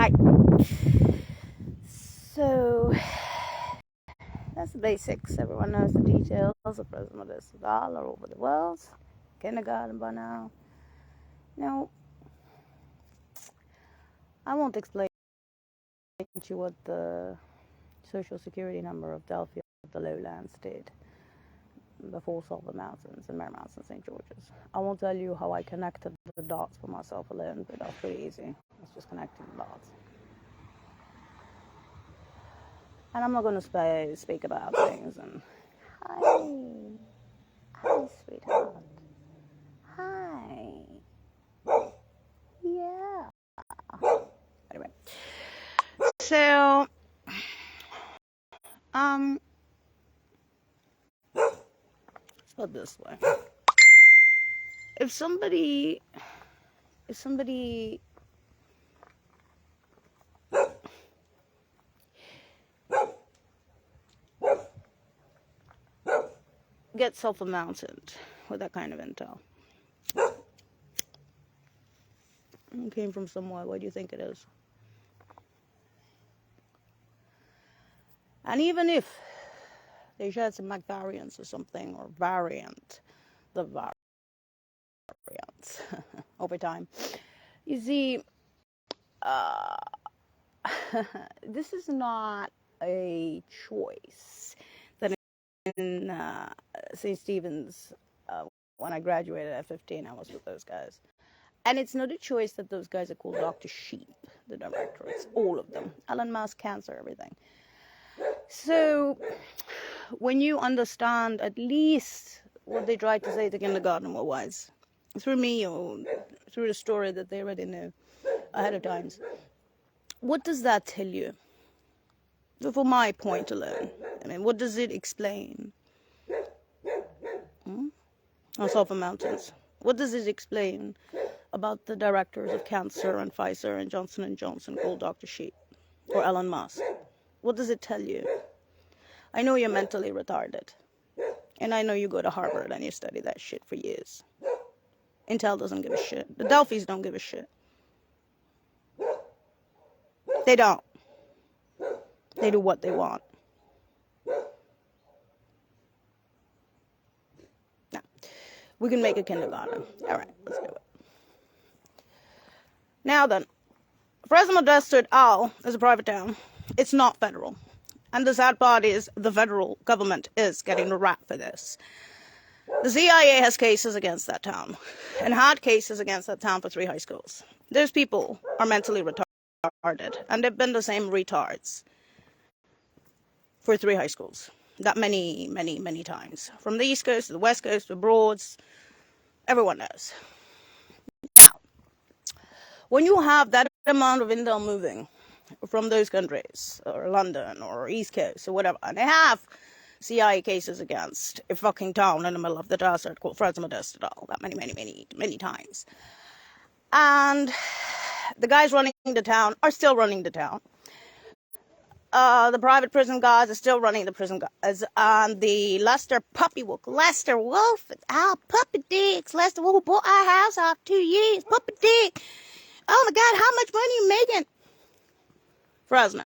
Hi. So that's the basics. Everyone knows the details of President Sadal all over the world. Kindergarten by now. Now, I won't explain to you what the social security number of Delphi of the lowlands did before Silver Mountains and Marymount and St. George's. I won't tell you how I connected the dots for myself alone, but that's pretty easy. It's just connecting the dots. And I'm not going to speak about things and, hi, sweetheart. Hi. Yeah. Anyway. So, let's put it this way. If somebody gets self-mounted with that kind of intel, it came from somewhere, where do you think it is? And even if they shared some Mac variants or something, or variant, the variants over time, you see, this is not a choice that in St. Stephen's, when I graduated at 15, I was with those guys. And it's not a choice that those guys are called Dr. Sheep, the directorates, all of them. Elon Musk, cancer, everything. So when you understand at least what they tried to say to kindergarten wise, through me or through the story that they already know ahead of time, what does that tell you? For my point alone, I mean, what does it explain? On Silver Mountains, what does it explain about the directors of cancer and Pfizer and Johnson & Johnson called Dr. Sheep or Elon Musk? What does it tell you? I know you're mentally retarded. And I know you go to Harvard and you study that shit for years. Intel doesn't give a shit. The Delphis don't give a shit. They don't. They do what they want. Now, we can make a kindergarten. All right, let's do it. Now then, Fresno Desert Owl is a private town. It's not federal. And the sad part is the federal government is getting the rap for this. The CIA has cases against that town and had cases against that town for 3 high schools. Those people are mentally retarded, and they've been the same retards for 3 high schools. That many, many, many times. From the East Coast to the West Coast to the Broads, everyone knows. Now, when you have that amount of intel moving from those countries, or London, or East Coast, or whatever, and they have CIA cases against a fucking town in the middle of the desert called Fresno Desert, that many, many, many, many times. And the guys running the town are still running the town. The private prison guards are still running the prison guards. And the Lester Wolf, our puppy dicks. Lester Wolf bought our house off 2 years. Puppy dick. Oh my God, how much money are you making? Fresno.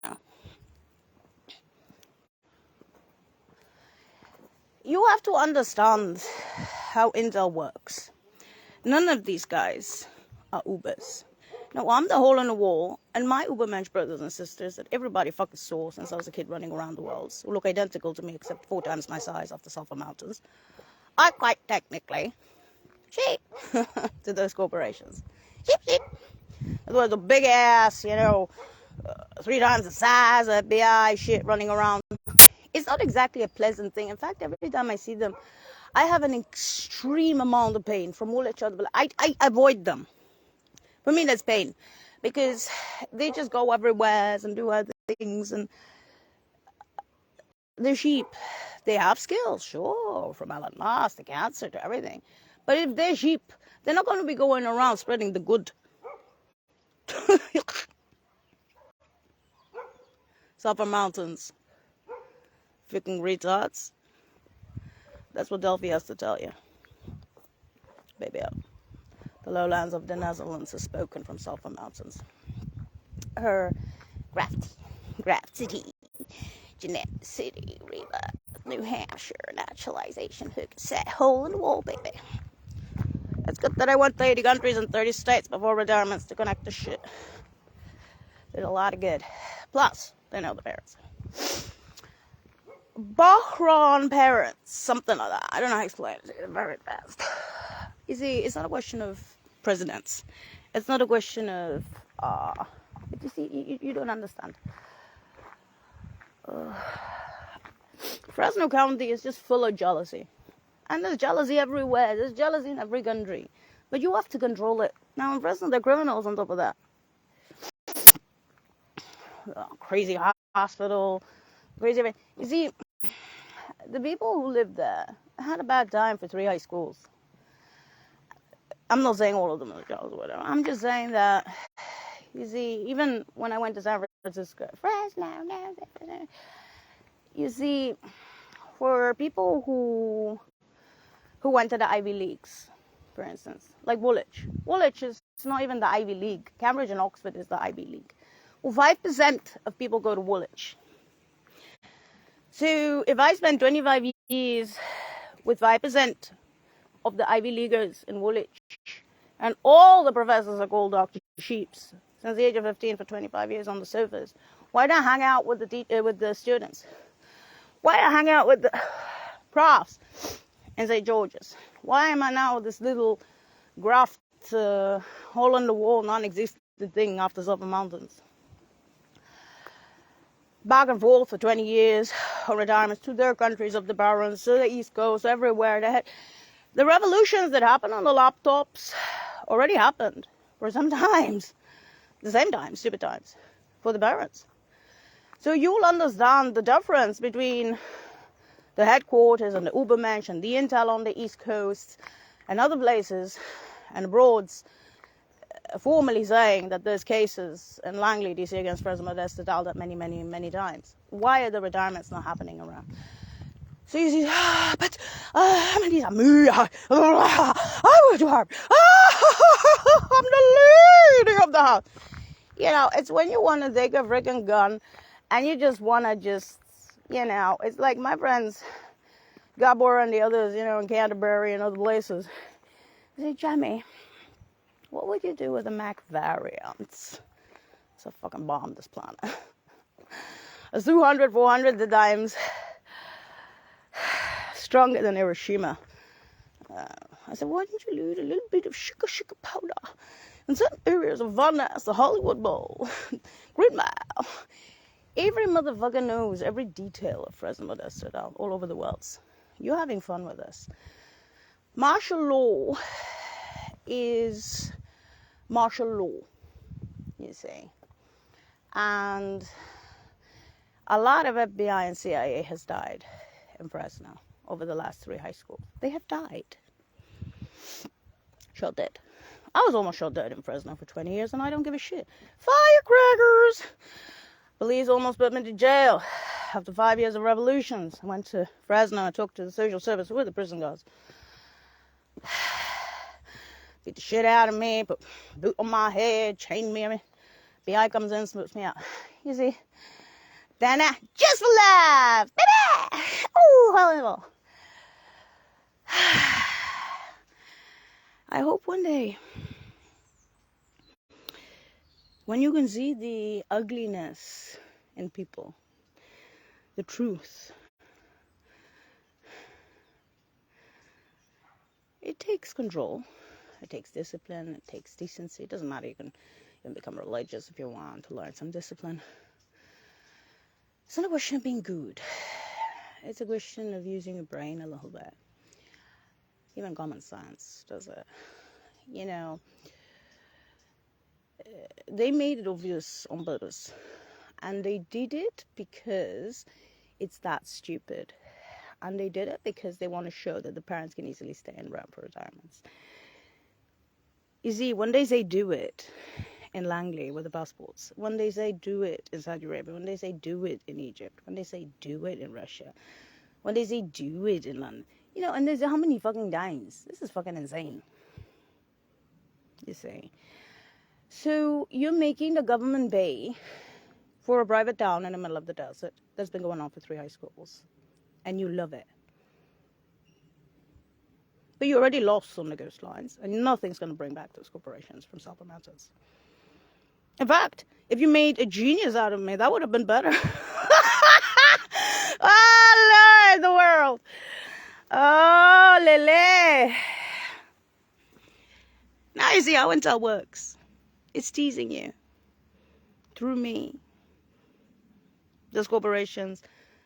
You have to understand how intel works. None of these guys are Ubers. No, I'm the hole in the wall, and my Ubermensch brothers and sisters that everybody fucking saw since I was a kid running around the world, who look identical to me except 4 times my size off the Sulphur Mountains, are quite technically cheap to those corporations. Cheap. It was a big ass, 3 times the size of FBI shit running around. It's not exactly a pleasant thing. In fact, every time I see them, I have an extreme amount of pain from all each other. I avoid them. For me, that's pain. Because they just go everywhere and do other things. And they're sheep. They have skills, sure. From Elon Musk to cancer to everything. But if they're sheep, they're not going to be going around spreading the good. Sulphur Mountains. Freaking retards. That's what Delphi has to tell you. Baby up. The lowlands of the Netherlands are spoken from Sulphur Mountains. her Graft City, Jeanette City, Reba, New Hampshire, naturalization, hook, set, hole in the wall, baby. It's good that I went to 80 countries and 30 states before retirements to connect the shit. Did a lot of good. Plus, they know the parents. Bahrain parents, something like that. I don't know how to explain it. It's very fast. You see, it's not a question of presidents. It's not a question of, you see, you don't understand. Fresno County is just full of jealousy. And there's jealousy everywhere. There's jealousy in every country. But you have to control it. Now in Fresno, they're criminals on top of that. Crazy hospital, crazy everything. You see, the people who lived there had a bad time for 3 high schools. I'm not saying all of them are jealous or whatever. I'm just saying that, you see, even when I went to San Francisco, you see, for people who went to the Ivy Leagues, for instance, like Woolwich. Woolwich is not even the Ivy League. Cambridge and Oxford is the Ivy League. Well, 5% of people go to Woolwich. So if I spend 25 years with 5% of the Ivy Leaguers in Woolwich, and all the professors are called Dr. Sheeps since the age of 15 for 25 years on the sofas, why don't I hang out with the students? Why don't I hang out with the profs in St. George's? Why am I now this little graft hole in the wall, non-existent thing off the Southern Mountains? Back and forth for 20 years on retirements to their countries of the Barons, to the East Coast, everywhere. They had the revolutions that happened on the laptops already happened for some times. The same time, stupid times, for the Barons. So you'll understand the difference between the headquarters and the Ubermensch and the Intel on the East Coast and other places and abroads formally saying that there's cases in Langley, DC against President Modeste dialed up many times. Why are the retirements not happening around? So you see, but I'm the leader of the house. You know, it's when you want to take a freaking gun and you just want to it's like my friends, Gabor and the others, in Canterbury and other places. They say, Jamie, what would you do with a Mac variant? It's a fucking bomb, this planet. A 200, 400 the times stronger than Hiroshima. I said, why didn't you load a little bit of sugar powder in certain areas of Van Ness, the Hollywood Bowl, Green Mile? Every motherfucker knows every detail of Fresno Modeste all over the world. You're having fun with this. Martial law is martial law, you see. And a lot of FBI and CIA has died in Fresno over the last 3 high schools. They have died. Shot dead. I was almost shot dead in Fresno for 20 years and I don't give a shit. Firecrackers! Police almost put me to jail after 5 years of revolutions. I went to Fresno and talked to the social service with the prison guards. Beat the shit out of me, put a boot on my head, chained me. FBI comes in, smooths me out. You see? Then just for love, baby! Oh, horrible. I hope one day, when you can see the ugliness in people, the truth, it takes control, it takes discipline, it takes decency. It doesn't matter, you can become religious if you want to learn some discipline. It's not a question of being good. It's a question of using your brain a little bit. Even common sense does it. They made it obvious on purpose. And they did it because it's that stupid. And they did it because they want to show that the parents can easily stay and run for retirements. You see, when they say do it in Langley with the passports, when they say do it in Saudi Arabia, when they say do it in Egypt, when they say do it in Russia, when they say do it in London, and there's how many fucking times? This is fucking insane. You see. So you're making the government pay for a private town in the middle of the desert that's been going on for 3 high schools. And you love it. But you already lost on the Ghost Lines, and nothing's going to bring back those corporations from Southern Mountains. In fact, if you made a genius out of me, that would have been better. Oh, Lord, the world. Oh, Lele. Now you see how Intel works. It's teasing you through me. Those corporations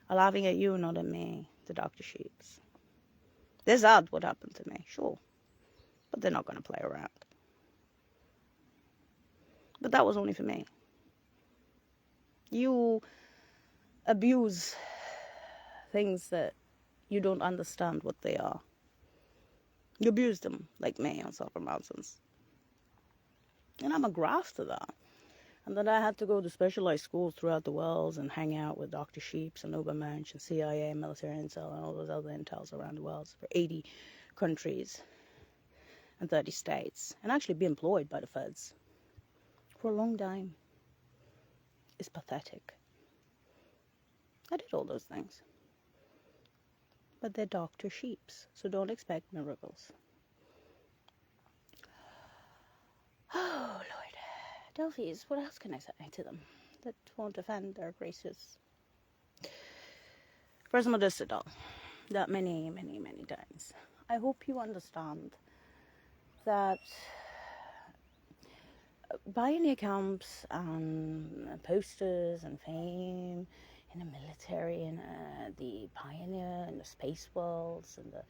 are laughing at you, not at me, the Dr. Sheeps. They're sad what happened to me, sure. But they're not going to play around. But that was only for me. You abuse things that you don't understand what they are. You abuse them like me on Southern Mountains. And I'm a graft to that. And then I had to go to specialized schools throughout the world and hang out with Dr. Sheeps and Obermensch and CIA, military intel, and all those other intels around the world for 80 countries and 30 states. And actually be employed by the feds for a long time. It's pathetic. I did all those things. But they're Dr. Sheeps, so don't expect miracles. Oh, Lord. Delphis, what else can I say to them that won't offend their graces? First Modestadal, that many, many, many times. I hope you understand that pioneer camps and posters and fame in the military and the pioneer and the space worlds and the